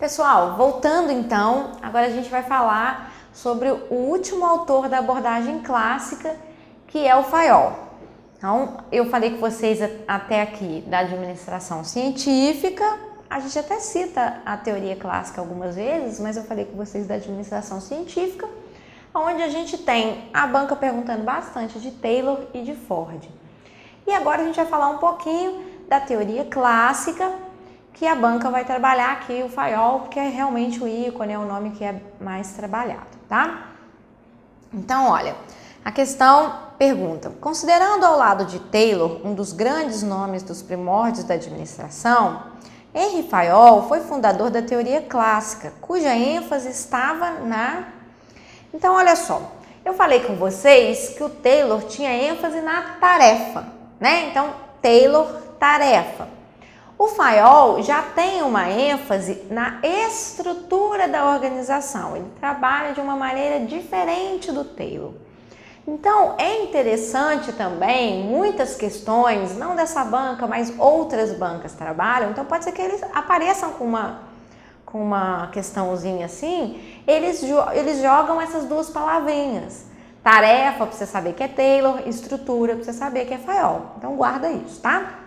Pessoal, voltando então, agora a gente vai falar sobre o último autor da abordagem clássica, que é o Fayol. Então, eu falei com vocês até aqui da administração científica, a gente até cita a teoria clássica algumas vezes, mas eu falei com vocês da administração científica, onde a gente tem a banca perguntando bastante de Taylor e de Ford. E agora a gente vai falar um pouquinho da teoria clássica, que a banca vai trabalhar aqui, o Fayol, porque é realmente o ícone, é o nome que é mais trabalhado, tá? Então, olha, a questão pergunta: considerando ao lado de Taylor um dos grandes nomes dos primórdios da administração, Henry Fayol foi fundador da teoria clássica, cuja ênfase estava na... Então, olha só, eu falei com vocês que o Taylor tinha ênfase na tarefa, né? Então, Taylor, tarefa. O Fayol já tem uma ênfase na estrutura da organização, ele trabalha de uma maneira diferente do Taylor. Então, é interessante também, muitas questões, não dessa banca, mas outras bancas trabalham, então pode ser que eles apareçam com uma questãozinha assim, eles jogam essas duas palavrinhas. Tarefa, para você saber que é Taylor, estrutura, para você saber que é Fayol. Então, guarda isso, tá?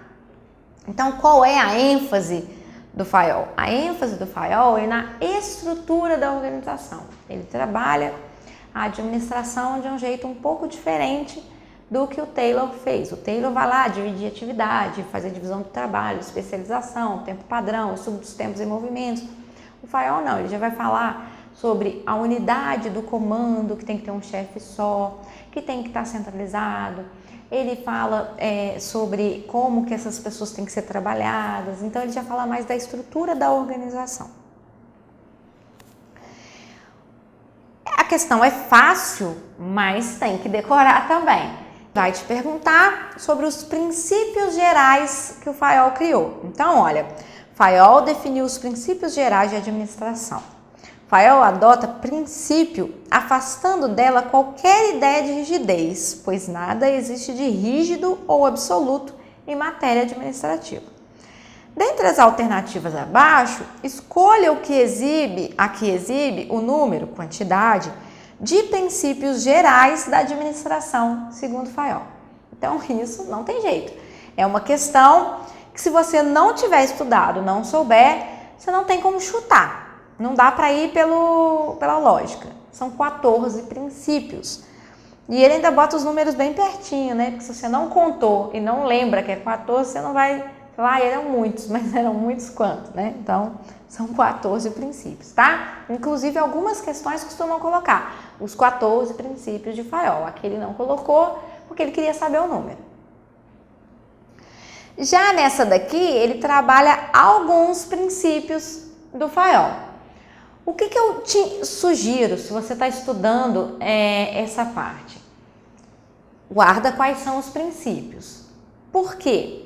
Então, qual é a ênfase do Fayol? A ênfase do Fayol é na estrutura da organização. Ele trabalha a administração de um jeito um pouco diferente do que o Taylor fez. O Taylor vai lá dividir atividade, fazer divisão do trabalho, especialização, tempo padrão, estudo dos tempos e movimentos. O Fayol não, ele já vai falar sobre a unidade do comando, que tem que ter um chefe só, que tem que estar centralizado. Ele fala sobre como que essas pessoas têm que ser trabalhadas, então ele já fala mais da estrutura da organização. A questão é fácil, mas tem que decorar também. Vai te perguntar sobre os princípios gerais que o Fayol criou. Então, olha, Fayol definiu os princípios gerais de administração. Fayol adota princípio afastando dela qualquer ideia de rigidez, pois nada existe de rígido ou absoluto em matéria administrativa. Dentre as alternativas abaixo, escolha o que exibe o número, quantidade, de princípios gerais da administração, segundo Fayol. Então, isso não tem jeito. É uma questão que, se você não tiver estudado, não souber, você não tem como chutar. Não dá para ir pela lógica. São 14 princípios. E ele ainda bota os números bem pertinho, né? Porque se você não contou e não lembra que é 14, você não vai falar, eram muitos, mas eram muitos quanto, né? Então, são 14 princípios, tá? Inclusive, algumas questões costumam colocar os 14 princípios de Fayol. Aqui ele não colocou porque ele queria saber o número. Já nessa daqui, ele trabalha alguns princípios do Fayol. O que eu te sugiro, se você está estudando essa parte? Guarda quais são os princípios. Por quê?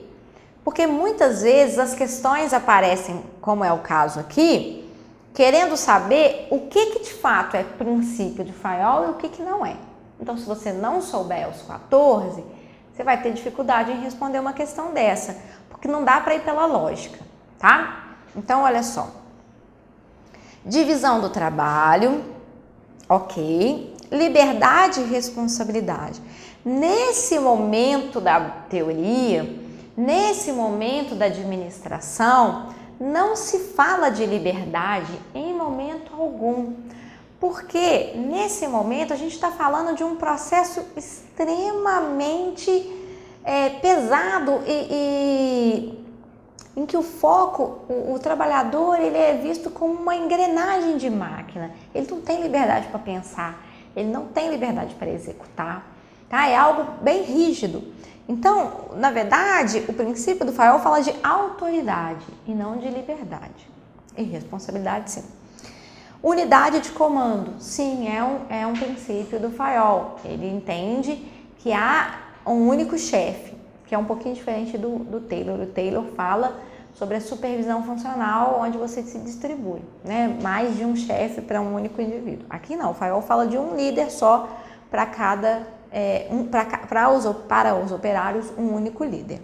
Porque muitas vezes as questões aparecem, como é o caso aqui, querendo saber o que de fato é princípio de Fayol e o que não é. Então, se você não souber os 14, você vai ter dificuldade em responder uma questão dessa, porque não dá para ir pela lógica, tá? Então, olha só. Divisão do trabalho, ok. Liberdade e responsabilidade. Nesse momento da teoria, nesse momento da administração, não se fala de liberdade em momento algum. Porque nesse momento a gente está falando de um processo extremamente pesado em que o foco, o trabalhador, ele é visto como uma engrenagem de máquina. Ele não tem liberdade para pensar, ele não tem liberdade para executar, tá? É algo bem rígido. Então, na verdade, o princípio do Fayol fala de autoridade e não de liberdade. E responsabilidade, sim. Unidade de comando, sim, é um princípio do Fayol. Ele entende que há um único chefe, que é um pouquinho diferente do Taylor. O Taylor fala sobre a supervisão funcional, onde você se distribui, né? Mais de um chefe para um único indivíduo. Aqui não, o Fayol fala de um líder só para para os operários, um único líder.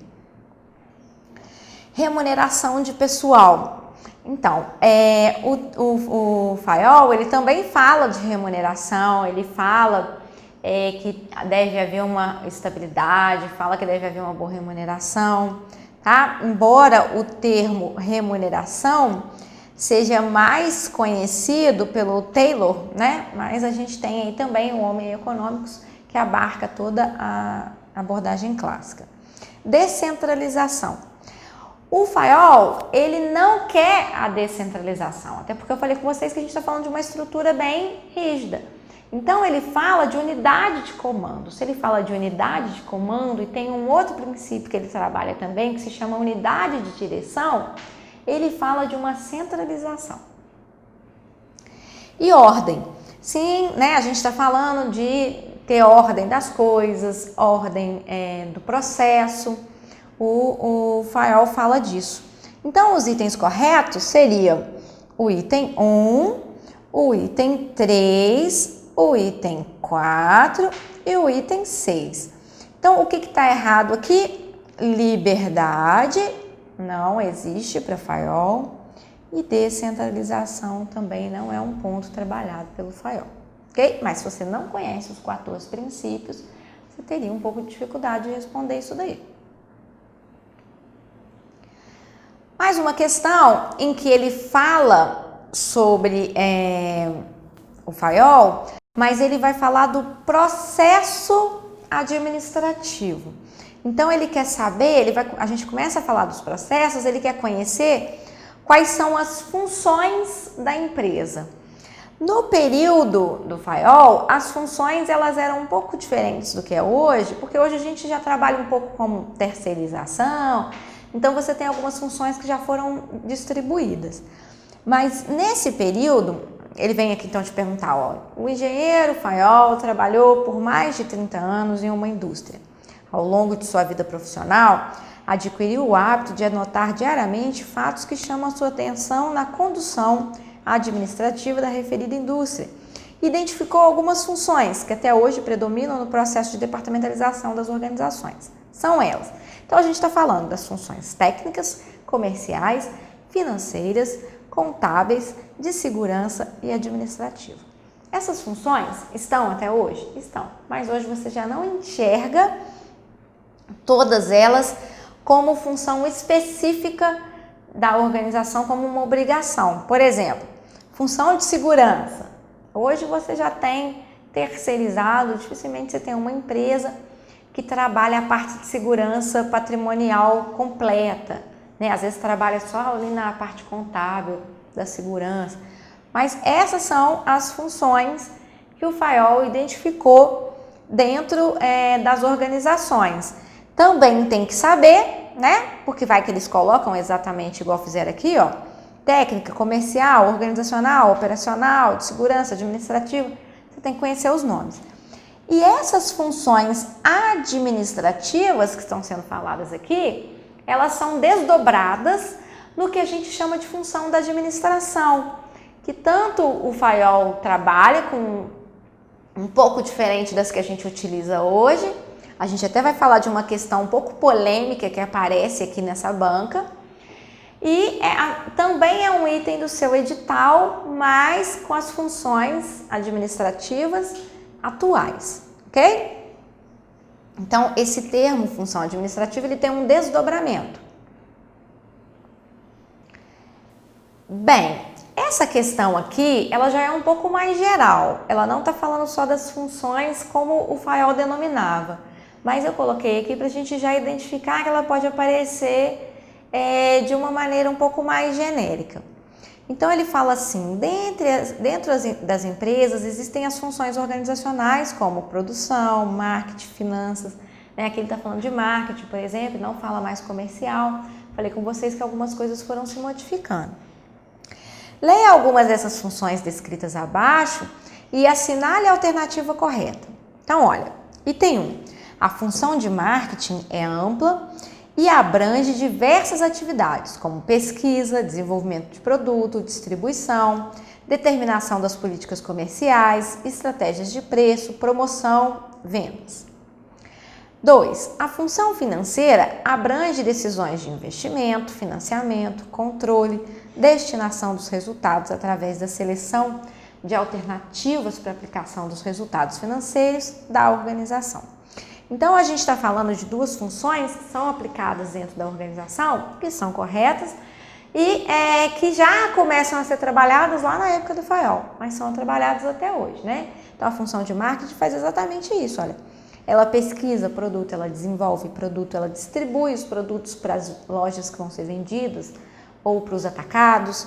Remuneração de pessoal. Então, o FAIOL, ele também fala de remuneração, ele fala que deve haver uma estabilidade, fala que deve haver uma boa remuneração, tá? Embora o termo remuneração seja mais conhecido pelo Taylor, né? Mas a gente tem aí também o Homem Econômicos, que abarca toda a abordagem clássica. Descentralização. O FAIOL, ele não quer a descentralização, até porque eu falei com vocês que a gente está falando de uma estrutura bem rígida. Então, ele fala de unidade de comando. Se ele fala de unidade de comando e tem um outro princípio que ele trabalha também, que se chama unidade de direção, ele fala de uma centralização. E ordem. Sim, né, a gente está falando de ter ordem das coisas, ordem do processo. O FAIOL fala disso. Então, os itens corretos seriam o item 1, o item 3, o item 4 e o item 6. Então, o que está errado aqui? Liberdade não existe para FAIOL e descentralização também não é um ponto trabalhado pelo FAIOL, ok? Mas se você não conhece os 14 princípios, você teria um pouco de dificuldade de responder isso daí. Mais uma questão em que ele fala sobre o FAIOL, mas ele vai falar do processo administrativo. Então, ele quer saber, a gente começa a falar dos processos, ele quer conhecer quais são as funções da empresa. No período do FAIOL, as funções elas eram um pouco diferentes do que é hoje, porque hoje a gente já trabalha um pouco como terceirização. Então, você tem algumas funções que já foram distribuídas. Mas, nesse período, ele vem aqui então te perguntar, ó, o engenheiro FAIOL trabalhou por mais de 30 anos em uma indústria. Ao longo de sua vida profissional, adquiriu o hábito de anotar diariamente fatos que chamam a sua atenção na condução administrativa da referida indústria. Identificou algumas funções que até hoje predominam no processo de departamentalização das organizações. São elas. Então, a gente está falando das funções técnicas, comerciais, financeiras, contábeis, de segurança e administrativa. Essas funções estão até hoje? Estão, mas hoje você já não enxerga todas elas como função específica da organização, como uma obrigação. Por exemplo, função de segurança. Hoje você já tem terceirizado, dificilmente você tem uma empresa que trabalha a parte de segurança patrimonial completa, né? Às vezes trabalha só ali na parte contábil da segurança. Mas essas são as funções que o FAIOL identificou dentro das organizações. Também tem que saber, né? Porque vai que eles colocam exatamente igual fizeram aqui, ó. Técnica, comercial, organizacional, operacional, de segurança, administrativa. Você tem que conhecer os nomes. E essas funções administrativas que estão sendo faladas aqui, elas são desdobradas no que a gente chama de função da administração, que tanto o FAIOL trabalha com um pouco diferente das que a gente utiliza hoje. A gente até vai falar de uma questão um pouco polêmica que aparece aqui nessa banca. E também é um item do seu edital, mas com as funções administrativas atuais, ok? Então, esse termo função administrativa, ele tem um desdobramento. Bem, essa questão aqui, ela já é um pouco mais geral. Ela não está falando só das funções como o FAIOL denominava, mas eu coloquei aqui para a gente já identificar que ela pode aparecer de uma maneira um pouco mais genérica. Então, ele fala assim, dentro das empresas existem as funções organizacionais como produção, marketing, finanças, né? Aqui ele está falando de marketing, por exemplo, não fala mais comercial. Falei com vocês que algumas coisas foram se modificando. Leia algumas dessas funções descritas abaixo e assinale a alternativa correta. Então, olha, item 1. A função de marketing é ampla e abrange diversas atividades, como pesquisa, desenvolvimento de produto, distribuição, determinação das políticas comerciais, estratégias de preço, promoção, vendas. 2. A função financeira abrange decisões de investimento, financiamento, controle, destinação dos resultados através da seleção de alternativas para aplicação dos resultados financeiros da organização. Então, a gente está falando de duas funções que são aplicadas dentro da organização, que são corretas e que já começam a ser trabalhadas lá na época do FAIOL, mas são trabalhadas até hoje, né? Então, a função de marketing faz exatamente isso, olha. Ela pesquisa produto, ela desenvolve produto, ela distribui os produtos para as lojas que vão ser vendidas ou para os atacados.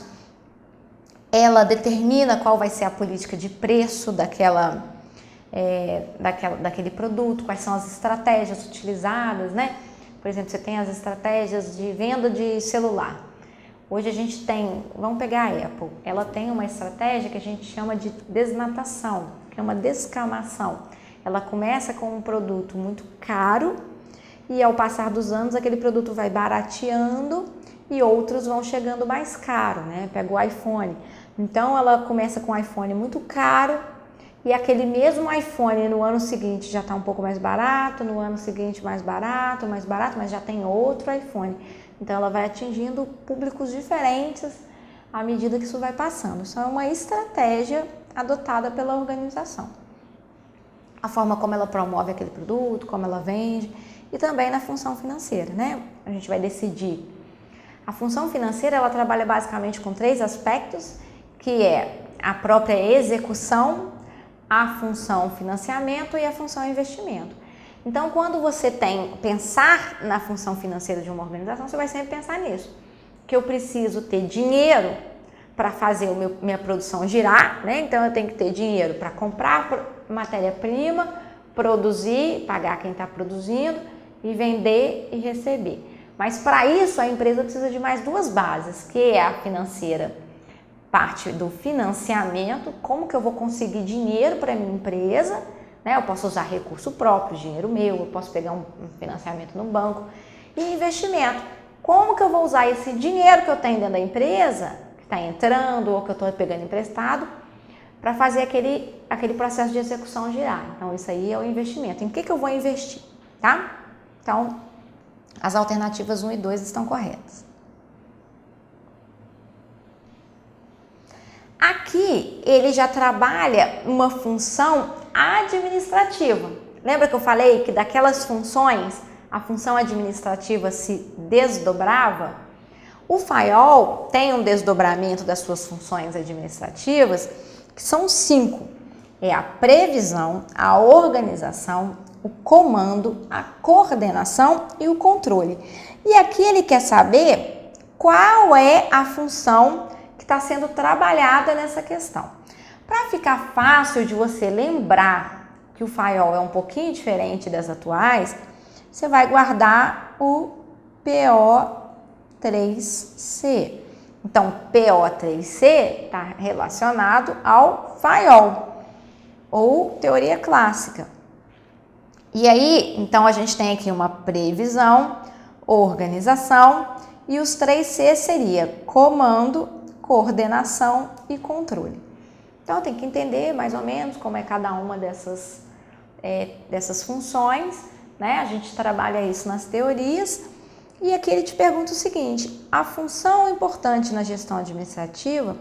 Ela determina qual vai ser a política de preço daquele produto, quais são as estratégias utilizadas, né? Por exemplo, você tem as estratégias de venda de celular. Hoje a gente tem, vamos pegar a Apple, ela tem uma estratégia que a gente chama de desnatação, que é uma descamação. Ela começa com um produto muito caro e ao passar dos anos aquele produto vai barateando e outros vão chegando mais caro, né? Pega o iPhone. Então ela começa com um iPhone muito caro e aquele mesmo iPhone no ano seguinte já está um pouco mais barato, no ano seguinte mais barato, mas já tem outro iPhone. Então ela vai atingindo públicos diferentes à medida que isso vai passando. Isso é uma estratégia adotada pela organização. A forma como ela promove aquele produto, como ela vende e também na função financeira, né? A gente vai decidir. A função financeira, ela trabalha basicamente com 3 aspectos, que é a própria execução, a função financiamento e a função investimento. Então, quando você pensar na função financeira de uma organização, você vai sempre pensar nisso, que eu preciso ter dinheiro para fazer minha produção girar, né? Então eu tenho que ter dinheiro para comprar matéria-prima, produzir, pagar quem está produzindo e vender e receber. Mas para isso a empresa precisa de mais 2 bases, que é a financeira, parte do financiamento, como que eu vou conseguir dinheiro para a minha empresa, né? Eu posso usar recurso próprio, dinheiro meu, eu posso pegar um financiamento no banco. E investimento, como que eu vou usar esse dinheiro que eu tenho dentro da empresa, que está entrando ou que eu estou pegando emprestado, para fazer aquele processo de execução girar. Então, isso aí é o investimento. Em que eu vou investir, tá? Então, as alternativas 1 e 2 estão corretas. Aqui, ele já trabalha uma função administrativa. Lembra que eu falei que daquelas funções, a função administrativa se desdobrava? O FAIOL tem um desdobramento das suas funções administrativas, que são 5. É a previsão, a organização, o comando, a coordenação e o controle. E aqui ele quer saber qual é a função que está sendo trabalhada nessa questão. Para ficar fácil de você lembrar que o FAIOL é um pouquinho diferente das atuais, você vai guardar o PO3C. Então, PO3C está relacionado ao FAIOL, ou teoria clássica. E aí, então, a gente tem aqui uma previsão, organização, e os 3C seria comando, coordenação e controle. Então, tem que entender mais ou menos como é cada uma dessas funções, né? A gente trabalha isso nas teorias. E aqui ele te pergunta o seguinte: a função importante na gestão administrativa,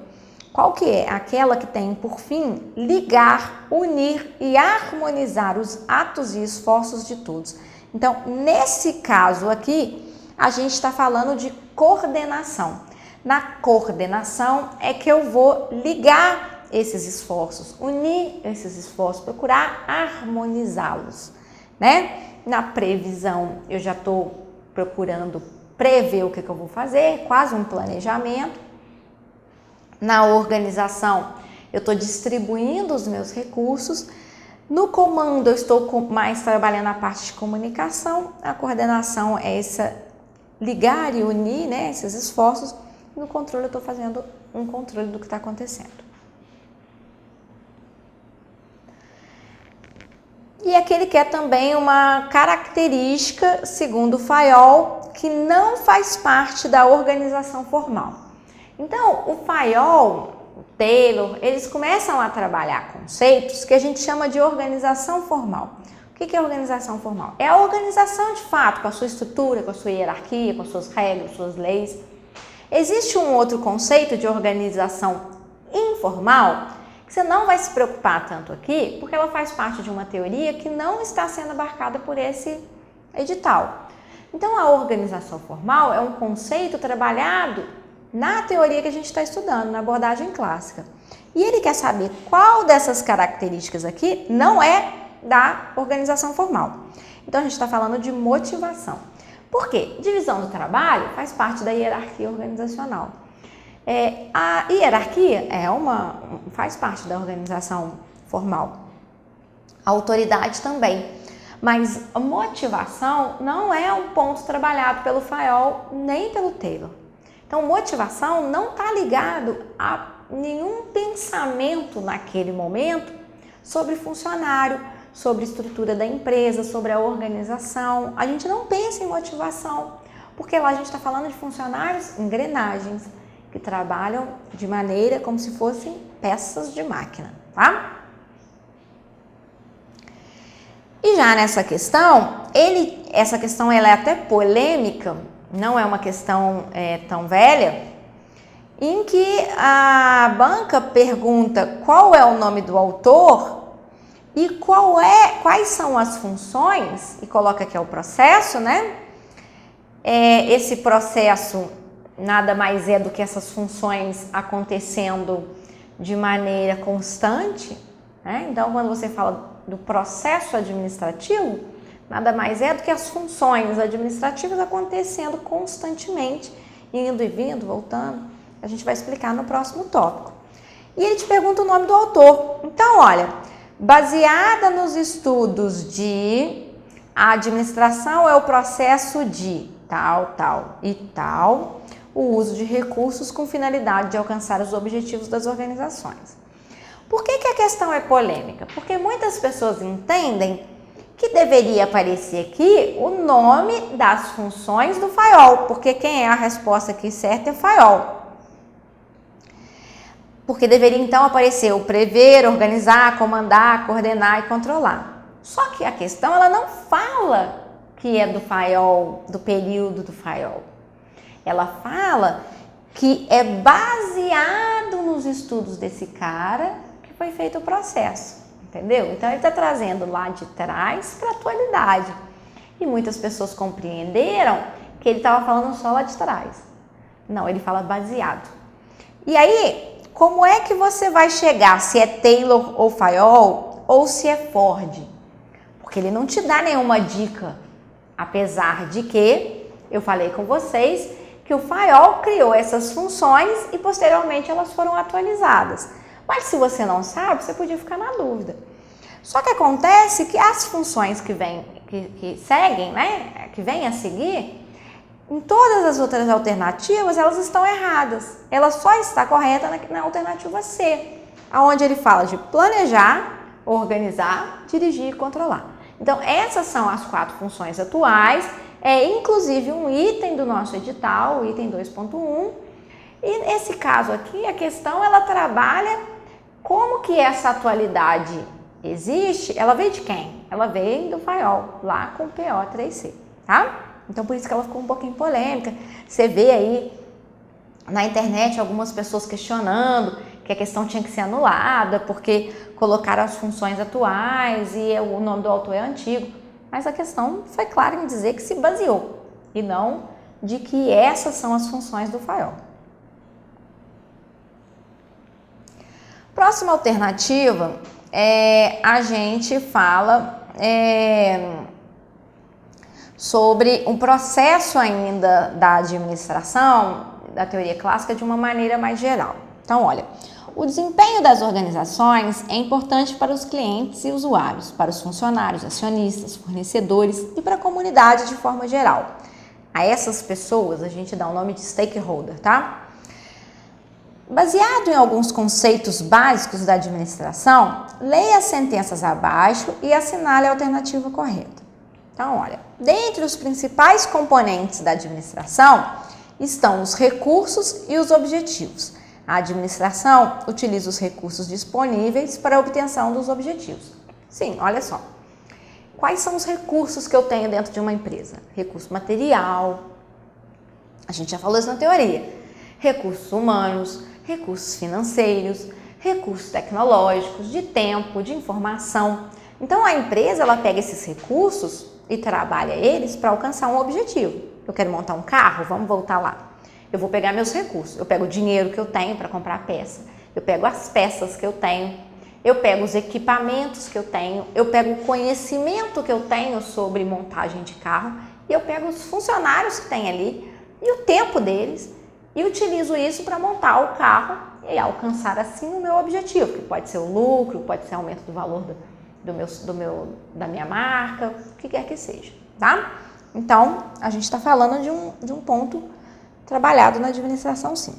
qual que é? Aquela que tem por fim ligar, unir e harmonizar os atos e esforços de todos. Então, nesse caso aqui, a gente está falando de coordenação. Na coordenação é que eu vou ligar esses esforços, unir esses esforços, procurar harmonizá-los, né? Na previsão, eu já estou procurando prever o que eu vou fazer, quase um planejamento. Na organização, eu estou distribuindo os meus recursos. No comando, eu estou mais trabalhando a parte de comunicação. A coordenação é essa ligar e unir, né, esses esforços. No controle, eu estou fazendo um controle do que está acontecendo. E aqui ele quer também uma característica, segundo o FAIOL, que não faz parte da organização formal. Então, o FAIOL, o Taylor, eles começam a trabalhar conceitos que a gente chama de organização formal. O O que é organização formal? É a organização de fato, com a sua estrutura, com a sua hierarquia, com as suas regras, suas leis. Existe um outro conceito de organização informal que você não vai se preocupar tanto aqui, porque ela faz parte de uma teoria que não está sendo abarcada por esse edital. Então, a organização formal é um conceito trabalhado na teoria que a gente está estudando, na abordagem clássica. E ele quer saber qual dessas características aqui não é da organização formal. Então, a gente está falando de motivação. Por quê? Divisão do trabalho faz parte da hierarquia organizacional. A hierarquia faz parte da organização formal. A autoridade também. Mas a motivação não é um ponto trabalhado pelo Fayol nem pelo Taylor. Então, motivação não está ligado a nenhum pensamento naquele momento sobre funcionário, sobre estrutura da empresa, sobre a organização. A gente não pensa em motivação, porque lá a gente está falando de funcionários, engrenagens, que trabalham de maneira como se fossem peças de máquina, tá? E já nessa questão, essa questão ela é até polêmica, não é uma questão tão velha, em que a banca pergunta qual é o nome do autor e quais são as funções, e coloca aqui o processo, né? Esse processo nada mais é do que essas funções acontecendo de maneira constante, né? Então, quando você fala do processo administrativo, nada mais é do que as funções administrativas acontecendo constantemente, indo e vindo, voltando. A gente vai explicar no próximo tópico. E ele te pergunta o nome do autor. Então, olha, baseada nos estudos de a administração é o processo de tal, tal e tal, o uso de recursos com finalidade de alcançar os objetivos das organizações. Por que a questão é polêmica? Porque muitas pessoas entendem que deveria aparecer aqui o nome das funções do Fayol, porque quem é a resposta aqui certa é Fayol. Porque deveria então aparecer o prever, organizar, comandar, coordenar e controlar. Só que a questão ela não fala que é do Fayol, do período do Fayol. Ela fala que é baseado nos estudos desse cara que foi feito o processo, entendeu? Então, ele está trazendo lá de trás para a atualidade. E muitas pessoas compreenderam que ele estava falando só lá de trás. Não, ele fala baseado. E aí, como é que você vai chegar se é Taylor ou Fayol ou se é Ford? Porque ele não te dá nenhuma dica, apesar de que eu falei com vocês que o Fayol criou essas funções e posteriormente elas foram atualizadas. Mas se você não sabe, você podia ficar na dúvida. Só que acontece que as funções que seguem, né, que vêm a seguir, em todas as outras alternativas, elas estão erradas. Ela só está correta na alternativa C, onde ele fala de planejar, organizar, dirigir e controlar. Então, essas são as 4 funções atuais. É inclusive um item do nosso edital, o item 2.1. E nesse caso aqui, a questão ela trabalha como que essa atualidade existe. Ela veio de quem? Ela veio do Fayol, lá com o PO3C, tá? Então, por isso que ela ficou um pouquinho polêmica. Você vê aí na internet algumas pessoas questionando que a questão tinha que ser anulada porque colocaram as funções atuais e o nome do autor é antigo. Mas a questão foi clara em dizer que se baseou e não de que essas são as funções do Fayol. Próxima alternativa, a gente fala sobre um processo ainda da administração, da teoria clássica, de uma maneira mais geral. Então, olha, o desempenho das organizações é importante para os clientes e usuários, para os funcionários, acionistas, fornecedores e para a comunidade de forma geral. A essas pessoas a gente dá o nome de stakeholder, tá? Baseado em alguns conceitos básicos da administração, leia as sentenças abaixo e assinale a alternativa correta. Então, olha, dentre os principais componentes da administração estão os recursos e os objetivos. A administração utiliza os recursos disponíveis para a obtenção dos objetivos. Sim, olha só. Quais são os recursos que eu tenho dentro de uma empresa? Recurso material, a gente já falou isso na teoria. Recursos humanos, recursos financeiros, recursos tecnológicos, de tempo, de informação. Então a empresa ela pega esses recursos e trabalha eles para alcançar um objetivo. Eu quero montar um carro, vamos voltar lá. Eu vou pegar meus recursos, eu pego o dinheiro que eu tenho para comprar a peça, eu pego as peças que eu tenho, eu pego os equipamentos que eu tenho, eu pego o conhecimento que eu tenho sobre montagem de carro e eu pego os funcionários que tem ali e o tempo deles e utilizo isso para montar o carro e alcançar assim o meu objetivo, que pode ser o lucro, pode ser aumento do valor da minha marca, o que quer que seja, tá? Então, a gente está falando de um ponto trabalhado na administração, sim.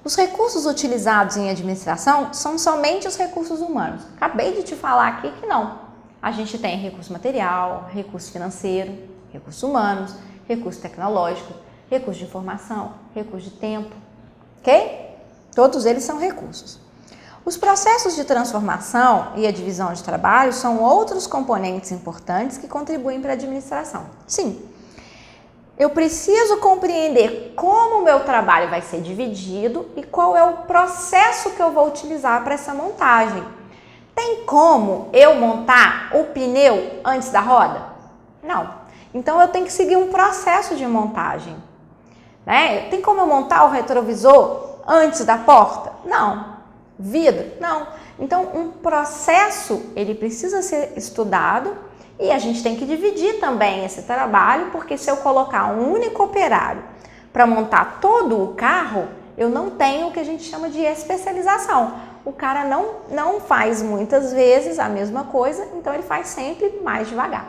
Os recursos utilizados em administração são somente os recursos humanos. Acabei de te falar aqui que não. A gente tem recurso material, recurso financeiro, recursos humanos, recurso tecnológico, recurso de informação, recurso de tempo, ok? Todos eles são recursos. Os processos de transformação e a divisão de trabalho são outros componentes importantes que contribuem para a administração. Sim. Eu preciso compreender como o meu trabalho vai ser dividido e qual é o processo que eu vou utilizar para essa montagem. Tem como eu montar o pneu antes da roda? Não. Então eu tenho que seguir um processo de montagem, né? Tem como eu montar o retrovisor antes da porta? Não. Vidro? Não. Então um processo ele precisa ser estudado. E a gente tem que dividir também esse trabalho, porque se eu colocar um único operário para montar todo o carro, eu não tenho o que a gente chama de especialização. O cara não faz muitas vezes a mesma coisa, então ele faz sempre mais devagar.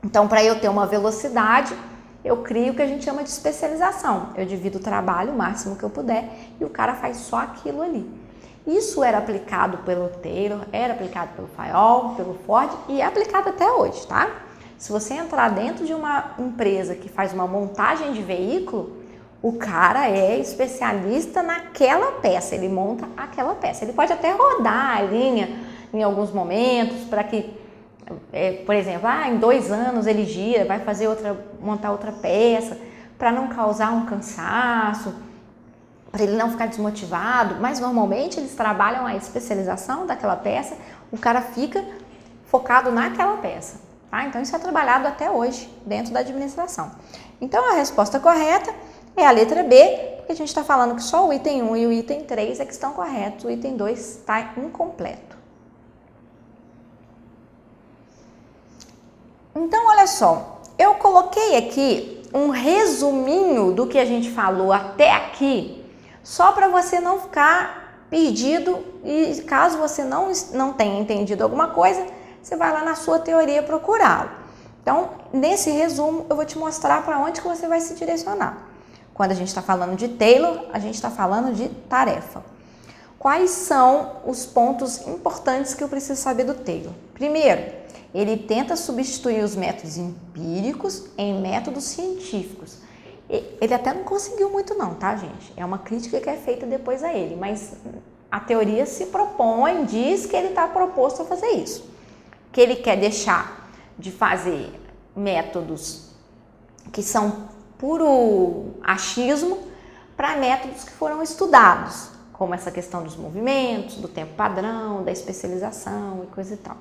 Então, para eu ter uma velocidade, eu crio o que a gente chama de especialização. Eu divido o trabalho o máximo que eu puder e o cara faz só aquilo ali. Isso era aplicado pelo Taylor, era aplicado pelo Fayol, pelo Ford e é aplicado até hoje, tá? Se você entrar dentro de uma empresa que faz uma montagem de veículo, o cara é especialista naquela peça, ele monta aquela peça. Ele pode até rodar a linha em alguns momentos para que, por exemplo, em 2 anos ele gira, vai fazer montar outra peça para não causar um cansaço, para ele não ficar desmotivado, mas normalmente eles trabalham a especialização daquela peça, o cara fica focado naquela peça, tá? Então isso é trabalhado até hoje dentro da administração. Então a resposta correta é a letra B, porque a gente está falando que só o item 1 e o item 3 é que estão corretos, o item 2 está incompleto. Então olha só, eu coloquei aqui um resuminho do que a gente falou até aqui, só para você não ficar perdido e caso você não tenha entendido alguma coisa, você vai lá na sua teoria procurá-lo. Então, nesse resumo, eu vou te mostrar para onde que você vai se direcionar. Quando a gente está falando de Taylor, a gente está falando de tarefa. Quais são os pontos importantes que eu preciso saber do Taylor? Primeiro, ele tenta substituir os métodos empíricos em métodos científicos. Ele até não conseguiu muito não, tá, gente? É uma crítica que é feita depois a ele, mas a teoria se propõe, diz que ele está proposto a fazer isso. Que ele quer deixar de fazer métodos que são puro achismo para métodos que foram estudados, como essa questão dos movimentos, do tempo padrão, da especialização e coisa e tal.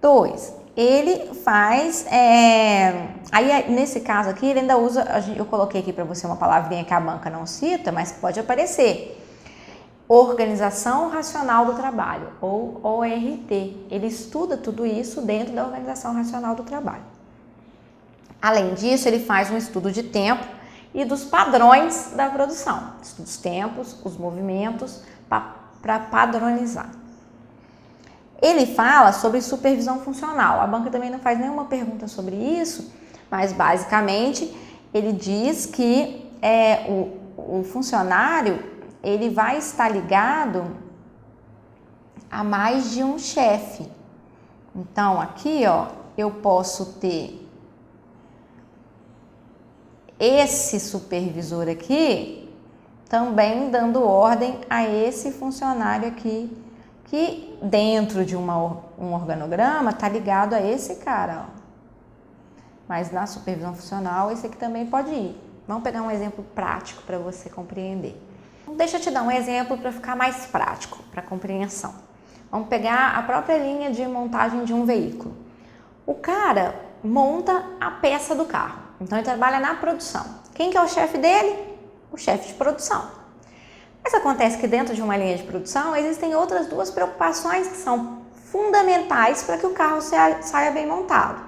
2, ele faz, aí nesse caso aqui ele ainda usa, eu coloquei aqui para você uma palavrinha que a banca não cita, mas pode aparecer, Organização Racional do Trabalho, ou ORT. Ele estuda tudo isso dentro da Organização Racional do Trabalho. Além disso, ele faz um estudo de tempo e dos padrões da produção, estuda os tempos, os movimentos, para padronizar. Ele fala sobre supervisão funcional. A banca também não faz nenhuma pergunta sobre isso, mas basicamente ele diz que o funcionário ele vai estar ligado a mais de um chefe. Então aqui, ó, eu posso ter esse supervisor aqui também dando ordem a esse funcionário aqui que dentro de um organograma está ligado a esse cara, ó. Mas na supervisão funcional, esse aqui também pode ir. Vamos pegar um exemplo prático para você compreender. Deixa eu te dar um exemplo para ficar mais prático, para compreensão. Vamos pegar a própria linha de montagem de um veículo. O cara monta a peça do carro, então ele trabalha na produção. Quem que é o chefe dele? O chefe de produção. Mas acontece que dentro de uma linha de produção existem outras duas preocupações que são fundamentais para que o carro saia bem montado.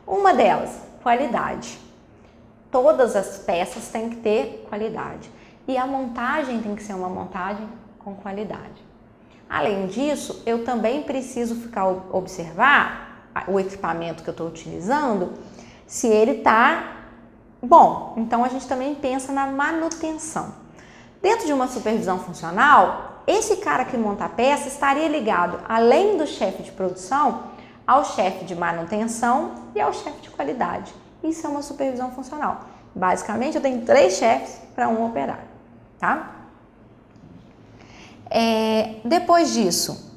Uma delas, qualidade. Todas as peças têm que ter qualidade e a montagem tem que ser uma montagem com qualidade. Além disso, eu também preciso observar o equipamento que eu estou utilizando, se ele está bom. Então a gente também pensa na manutenção. Dentro de uma supervisão funcional, esse cara que monta a peça estaria ligado, além do chefe de produção, ao chefe de manutenção e ao chefe de qualidade. Isso é uma supervisão funcional. Basicamente, eu tenho 3 chefes para um operário, tá? Depois disso,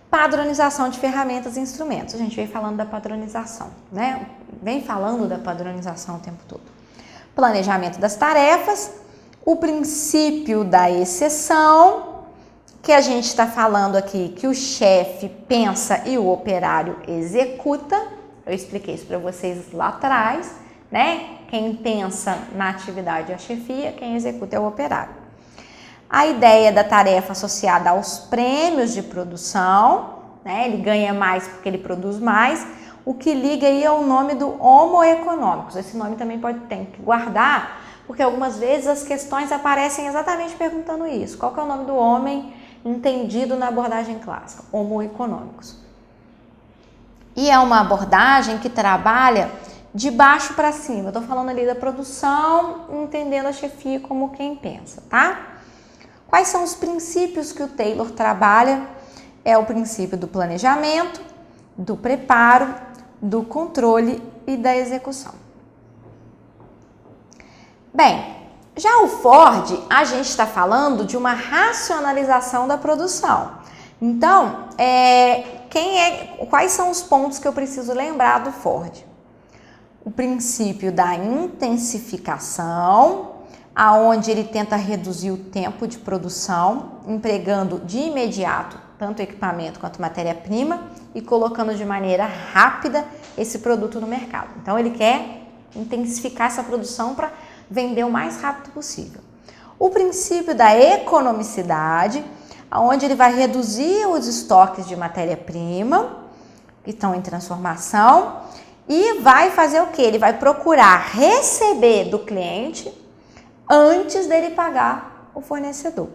padronização de ferramentas e instrumentos. A gente vem falando da padronização, né? Vem falando da padronização o tempo todo. Planejamento das tarefas, o princípio da exceção, que a gente está falando aqui que o chefe pensa e o operário executa. Eu expliquei isso para vocês lá atrás, né? Quem pensa na atividade é a chefia, quem executa é o operário. A ideia da tarefa associada aos prêmios de produção, né? Ele ganha mais porque ele produz mais. O que liga aí é o nome do Homo econômicos. Esse nome também tem que guardar, porque algumas vezes as questões aparecem exatamente perguntando isso. Qual que é o nome do homem entendido na abordagem clássica? Homo econômicos. E é uma abordagem que trabalha de baixo para cima. Eu estou falando ali da produção, entendendo a chefia como quem pensa, tá? Quais são os princípios que o Taylor trabalha? É o princípio do planejamento, do preparo, do controle e da execução. Bem, já o Ford, a gente está falando de uma racionalização da produção. Então, quais são os pontos que eu preciso lembrar do Ford? O princípio da intensificação, aonde ele tenta reduzir o tempo de produção, empregando de imediato tanto equipamento quanto matéria-prima e colocando de maneira rápida esse produto no mercado. Então, ele quer intensificar essa produção para vender o mais rápido possível. O princípio da economicidade, onde ele vai reduzir os estoques de matéria-prima que estão em transformação e vai fazer o quê? Ele vai procurar receber do cliente antes dele pagar o fornecedor.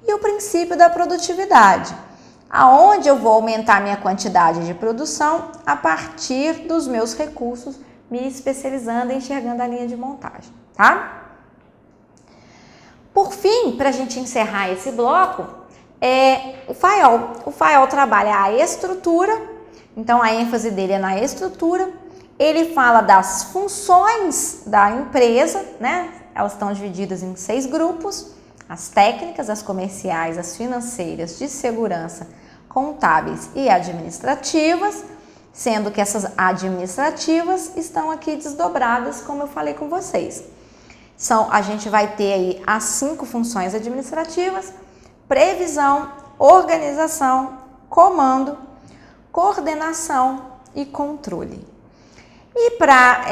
E o princípio da produtividade, aonde eu vou aumentar minha quantidade de produção a partir dos meus recursos, me especializando e enxergando a linha de montagem, tá? Por fim, para a gente encerrar esse bloco, o FAIOL. O FAIOL trabalha a estrutura, então a ênfase dele é na estrutura. Ele fala das funções da empresa, né? Elas estão divididas em 6 grupos: as técnicas, as comerciais, as financeiras, de segurança, contábeis e administrativas, sendo que essas administrativas estão aqui desdobradas, como eu falei com vocês. A gente vai ter aí as 5 funções administrativas: previsão, organização, comando, coordenação e controle. E para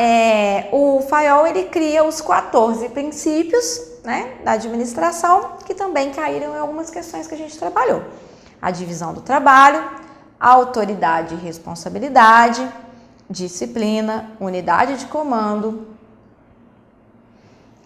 o FAIOL, ele cria os 14 princípios, né, da administração, que também caíram em algumas questões que a gente trabalhou. A divisão do trabalho, a autoridade e responsabilidade, disciplina, unidade de comando,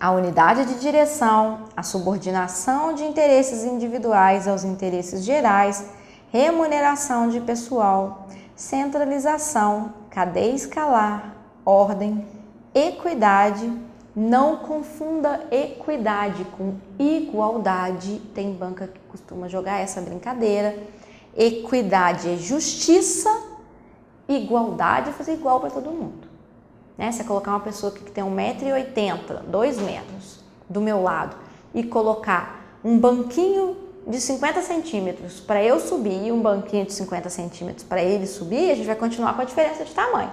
a unidade de direção, a subordinação de interesses individuais aos interesses gerais, remuneração de pessoal, centralização, cadeia escalar, ordem, equidade. Não confunda equidade com igualdade. Tem banca que costuma jogar essa brincadeira. Equidade é justiça, igualdade é fazer igual para todo mundo. Né? Você colocar uma pessoa que tem 1,80 m, 2 metros do meu lado e colocar um banquinho de 50 centímetros para eu subir e um banquinho de 50 centímetros para ele subir, a gente vai continuar com a diferença de tamanho.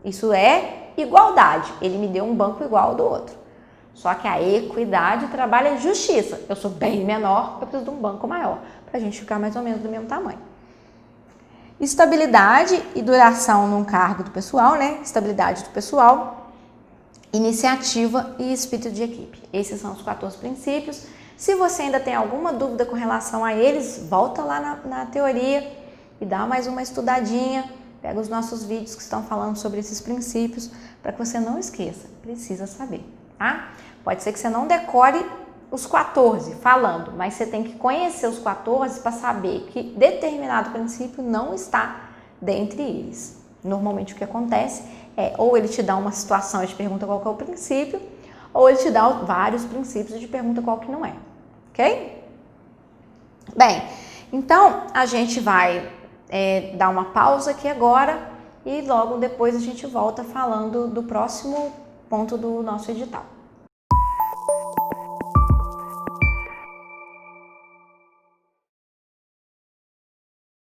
Isso é igualdade. Ele me deu um banco igual ao do outro. Só que a equidade trabalha justiça. Eu sou bem menor, eu preciso de um banco maior, para a gente ficar mais ou menos do mesmo tamanho. Estabilidade e duração num cargo do pessoal, né? Estabilidade do pessoal, iniciativa e espírito de equipe. Esses são os 14 princípios. Se você ainda tem alguma dúvida com relação a eles, volta lá na teoria e dá mais uma estudadinha. Pega os nossos vídeos que estão falando sobre esses princípios para que você não esqueça. Precisa saber, tá? Pode ser que você não decore os 14 falando, mas você tem que conhecer os 14 para saber que determinado princípio não está dentre eles. Normalmente o que acontece é ou ele te dá uma situação e te pergunta qual que é o princípio, ou ele te dá vários princípios e te pergunta qual que não é, ok? Bem, então a gente vai dar uma pausa aqui agora e logo depois a gente volta falando do próximo ponto do nosso edital.